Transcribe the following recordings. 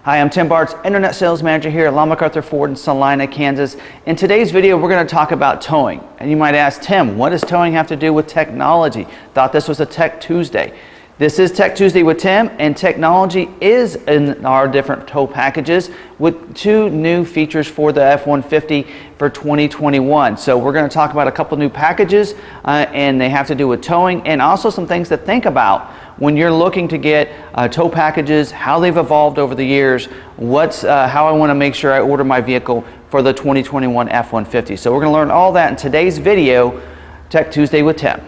Hi, I'm Tim Bartz, Internet Sales Manager here at McArthur Ford in Salina, Kansas. In today's video, we're going to talk about towing. And you might ask, Tim, what does towing have to do with technology? Thought this was a Tech Tuesday. This is Tech Tuesday with Tim, and technology is in our different tow packages with two new features for the F-150 for 2021. So we're going to talk about a couple new packages and they have to do with towing, and also some things to think about when you're looking to get tow packages, how they've evolved over the years, how I want to make sure I order my vehicle for the 2021 F-150. So we're going to learn all that in today's video, Tech Tuesday with Tim.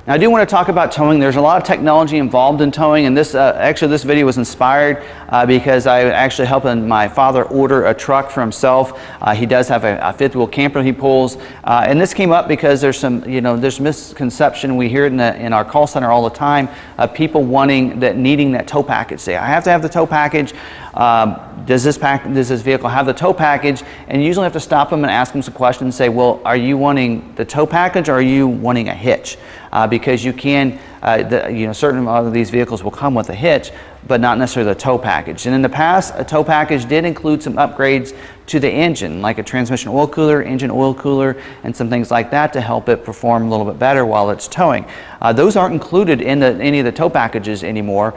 Now, I do want to talk about towing. There's a lot of technology involved in towing, and this video was inspired because I actually helping my father order a truck for himself. He does have a fifth wheel camper he pulls, and this came up because there's some, there's misconception. We hear it in our call center all the time. People needing that tow package. Say, I have to have the tow package. Does this vehicle have the tow package? And you usually have to stop them and ask them some questions and say, well, are you wanting the tow package or are you wanting a hitch? Because you can, certain of these vehicles will come with a hitch, but not necessarily the tow package. And in the past, a tow package did include some upgrades to the engine, like a transmission oil cooler, engine oil cooler, and some things like that to help it perform a little bit better while it's towing. Those aren't included in any of the tow packages anymore.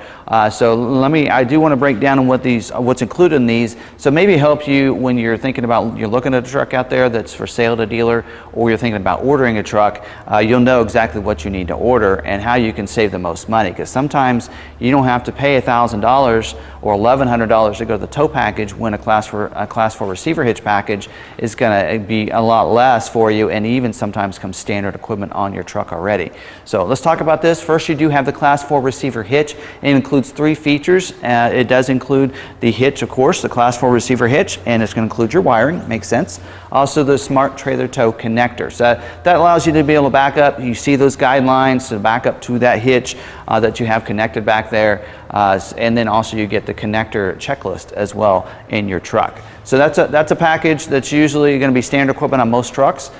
So I do want to break down on what's included in these. So maybe it helps you when you're thinking about, you're looking at a truck out there that's for sale to a dealer, or you're thinking about ordering a truck. You'll know exactly what you need to order and how you can save the most money, because sometimes you don't have to pay $1,000 or $1,100 to go to the tow package when a class 4 receiver hitch package is going to be a lot less for you, and even sometimes comes standard equipment on your truck already. So let's talk about this. First, you do have the class 4 receiver hitch. It includes 3 features. It does include the hitch, of course, the class 4 receiver hitch, and it's going to include your wiring. Makes sense. Also, the smart trailer tow connector. So that allows you to be able to back up. You see those guidelines to back up to that hitch that you have connected back there. And then also you get the connector checklist as well in your truck. So that's a package that's usually going to be standard equipment on most trucks.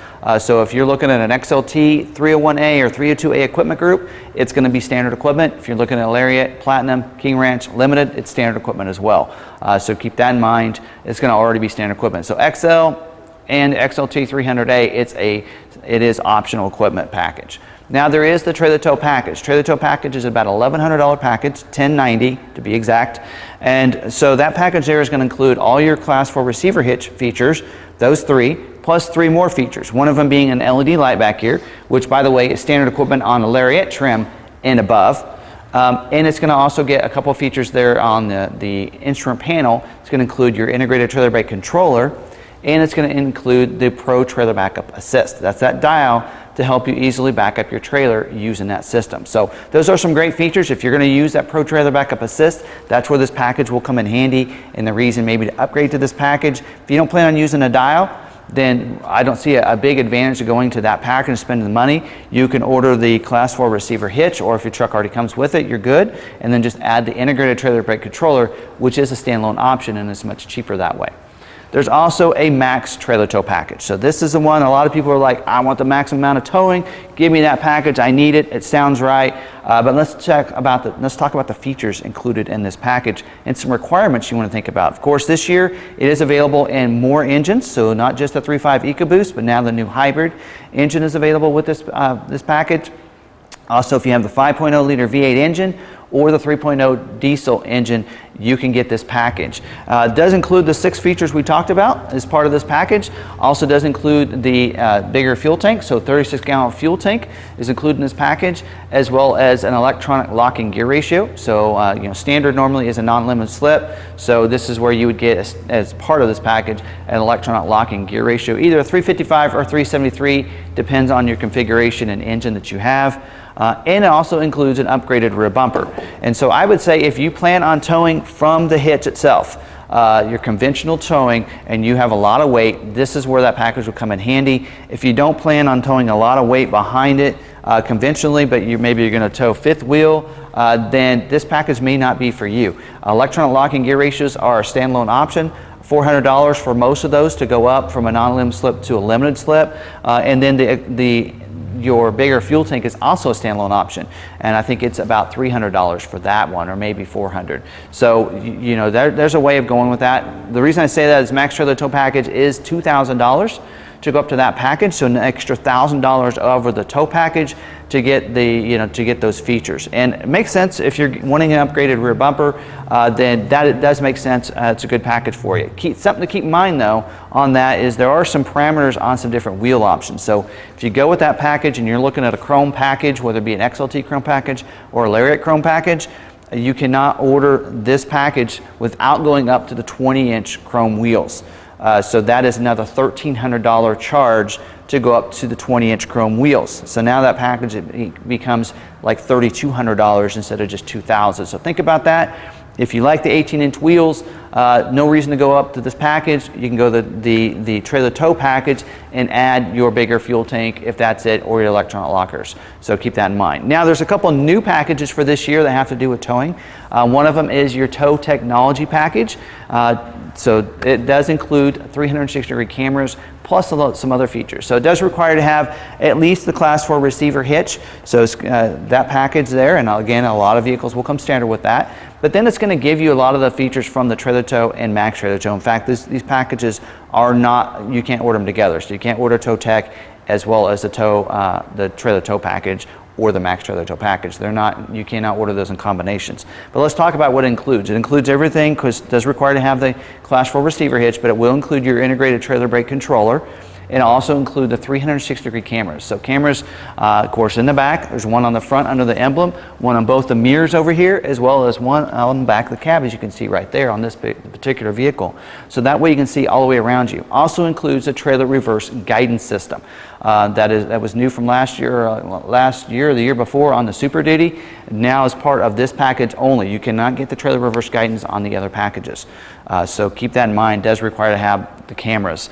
So if you're looking at an XLT 301A or 302A equipment group, it's going to be standard equipment. If you're looking at Lariat, Platinum, King Ranch, Limited, it's standard equipment as well. So keep that in mind. It's going to already be standard equipment. So XL and XLT 300A, it is optional equipment package. Now there is the trailer tow package. Trailer tow package is about $1,100 package, $1,090 to be exact. And so that package there is going to include all your class 4 receiver hitch features, those 3, plus 3 more features. One of them being an LED light back here, which by the way is standard equipment on the Lariat trim and above. And it's going to also get a couple of features there on the instrument panel. It's going to include your integrated trailer brake controller, and it's going to include the Pro Trailer Backup Assist. That's that dial to help you easily back up your trailer using that system. So those are some great features. If you're going to use that Pro Trailer Backup Assist, that's where this package will come in handy, and the reason maybe to upgrade to this package. If you don't plan on using a dial, then I don't see a big advantage of going to that package and spending the money. You can order the class 4 receiver hitch, or if your truck already comes with it, you're good, and then just add the integrated trailer brake controller, which is a standalone option and is much cheaper that way. There's also a max trailer tow package. So this is the one a lot of people are like, I want the maximum amount of towing. Give me that package. I need it. It sounds right. But let's talk about the features included in this package and some requirements you want to think about. Of course, this year it is available in more engines. So not just the 3.5 EcoBoost, but now the new hybrid engine is available with this package. Also, if you have the 5.0 liter V8 engine or the 3.0 diesel engine, you can get this package. It does include the 6 features we talked about as part of this package. Also does include the bigger fuel tank, so 36-gallon fuel tank is included in this package, as well as an electronic locking gear ratio. So standard normally is a non-limited slip, so this is where you would get as part of this package an electronic locking gear ratio, either a 355 or 373, depends on your configuration and engine that you have. And it also includes an upgraded rear bumper. And so I would say if you plan on towing from the hitch itself, your conventional towing, and you have a lot of weight, this is where that package will come in handy. If you don't plan on towing a lot of weight behind it conventionally, but maybe you're going to tow fifth wheel, then this package may not be for you. Electronic locking gear ratios are a standalone option. $400 for most of those to go up from a non-limited slip to a limited slip, and then your bigger fuel tank is also a standalone option, and I think it's about $300 for that one, or maybe $400. So you know, there's a way of going with that. The reason I say that is max trailer tow package is $2,000 to go up to that package, so an extra $1,000 over the tow package to get to get those features. And it makes sense if you're wanting an upgraded rear bumper, then it does make sense. It's a good package for you. Something to keep in mind though on that is there are some parameters on some different wheel options. So if you go with that package and you're looking at a chrome package, whether it be an XLT chrome package or a Lariat chrome package, you cannot order this package without going up to the 20-inch chrome wheels. So that is another $1,300 charge to go up to the 20-inch chrome wheels. So now that package it becomes like $3,200 instead of just $2,000. So think about that. If you like the 18-inch wheels, no reason to go up to this package. You can go the trailer tow package and add your bigger fuel tank if that's it, or your electronic lockers. So keep that in mind. Now there's a couple new packages for this year that have to do with towing. One of them is your tow technology package. So it does include 360-degree cameras plus some other features. So it does require to have at least the Class 4 receiver hitch. So that package there, and again, a lot of vehicles will come standard with that. But then it's going to give you a lot of the features from the trailer tow and max trailer tow. In fact, these packages are not, you can't order them together. So you can't order tow tech as well as the trailer tow package or the max trailer tow package. They're not, you cannot order those in combinations. But let's talk about what it includes. It includes everything, because it does require to have the Class 4 receiver hitch, but it will include your integrated trailer brake controller. And also include the 360-degree cameras. So cameras, of course, in the back. There's one on the front under the emblem, one on both the mirrors over here, as well as one on the back of the cab, as you can see right there on this particular vehicle. So that way you can see all the way around you. Also includes a trailer reverse guidance system. That was new from last year or the year before on the Super Duty. Now is part of this package only. You cannot get the trailer reverse guidance on the other packages. So keep that in mind. It does require to have the cameras.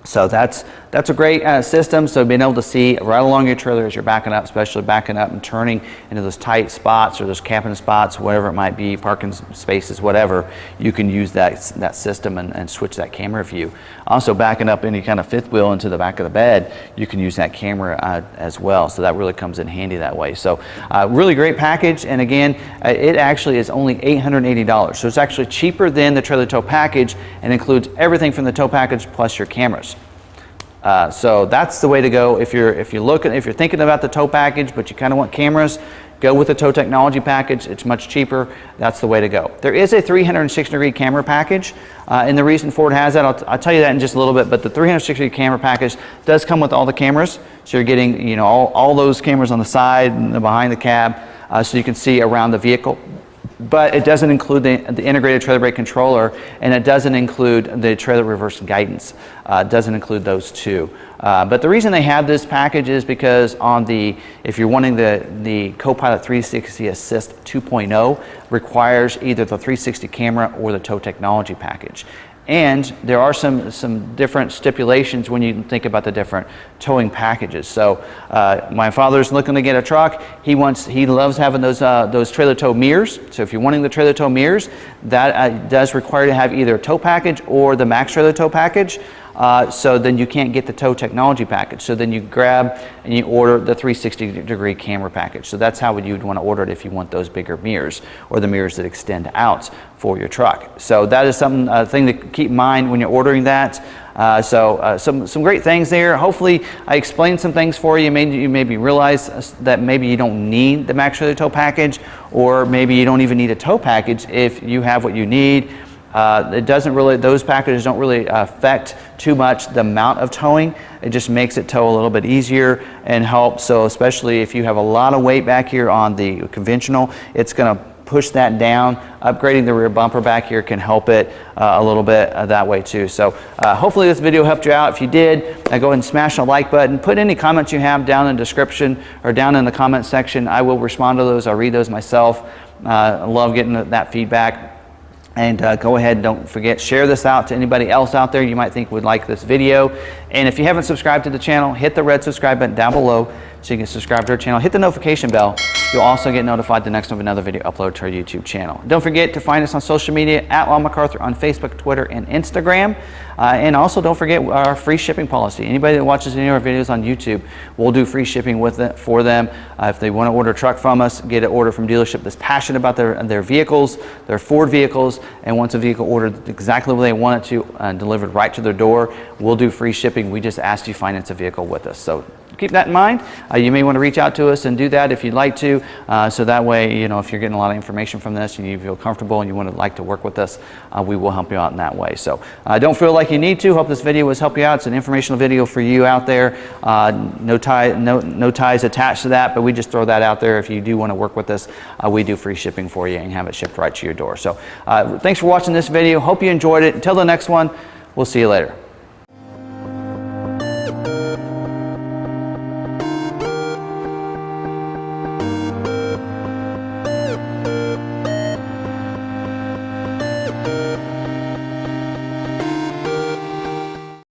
So that's a great system. So being able to see right along your trailer as you're backing up, especially backing up and turning into those tight spots or those camping spots, whatever it might be, parking spaces, whatever, you can use that system and switch that camera view. Also backing up any kind of fifth wheel into the back of the bed, you can use that camera as well. So that really comes in handy that way. So really great package. And again, it actually is only $880. So it's actually cheaper than the trailer tow package and includes everything from the tow package plus your cameras. So that's the way to go. If you're thinking about the tow package, but you kind of want cameras, go with the tow technology package. It's much cheaper. That's the way to go. There is a 360-degree camera package, and the reason Ford has that, I'll tell you that in just a little bit. But the 360-degree camera package does come with all the cameras, so you're getting all those cameras on the side and behind the cab, so you can see around the vehicle. But it doesn't include the integrated trailer brake controller, and it doesn't include the trailer reverse guidance. It doesn't include those two. But the reason they have this package is because if you're wanting the Copilot 360 Assist 2.0 requires either the 360 camera or the tow technology package. And there are some different stipulations when you think about the different towing packages. So my father's looking to get a truck. He loves having those trailer tow mirrors. So if you're wanting the trailer tow mirrors, that does require to have either a tow package or the max trailer tow package. So then you can't get the tow technology package. So then you grab and you order the 360-degree camera package. So that's how you'd want to order it if you want those bigger mirrors or the mirrors that extend out for your truck. So that is thing to keep in mind when you're ordering that. Some great things there. Hopefully I explained some things for you. You maybe realize that maybe you don't need the max trailer tow package, or maybe you don't even need a tow package if you have what you need. Those packages don't really affect too much the amount of towing. It just makes it tow a little bit easier and help. So especially if you have a lot of weight back here on the conventional, it's going to push that down. Upgrading the rear bumper back here can help it a little bit that way too. So hopefully this video helped you out. If you did, go ahead and smash the like button. Put any comments you have down in the description or down in the comment section. I will respond to those. I'll read those myself. I love getting that feedback. And go ahead and don't forget, share this out to anybody else out there you might think would like this video. And if you haven't subscribed to the channel, hit the red subscribe button down below. so you can subscribe to our channel. Hit the notification bell. You'll also get notified the next time of another video upload to our YouTube channel. Don't forget to find us on social media at Law McArthur on Facebook, Twitter, and Instagram. And also don't forget our free shipping policy. Anybody that watches any of our videos on YouTube, we'll do free shipping with it for them. If they want to order a truck from us, get an order from dealership that's passionate about their vehicles, their Ford vehicles, and once a vehicle ordered exactly where they want it to, delivered right to their door, we'll do free shipping. We just ask you finance a vehicle with us. So keep that in mind. You may want to reach out to us and do that if you'd like to, so that way, you know, if you're getting a lot of information from this and you feel comfortable and you want to like to work with us, we will help you out in that way. So don't feel like you need to. Hope this video was help you out. It's an informational video for you out there. No ties attached to that, but we just throw that out there. If you do want to work with us, we do free shipping for you and have it shipped right to your door. So thanks for watching this video. Hope you enjoyed it. Until the next one, we'll see you later.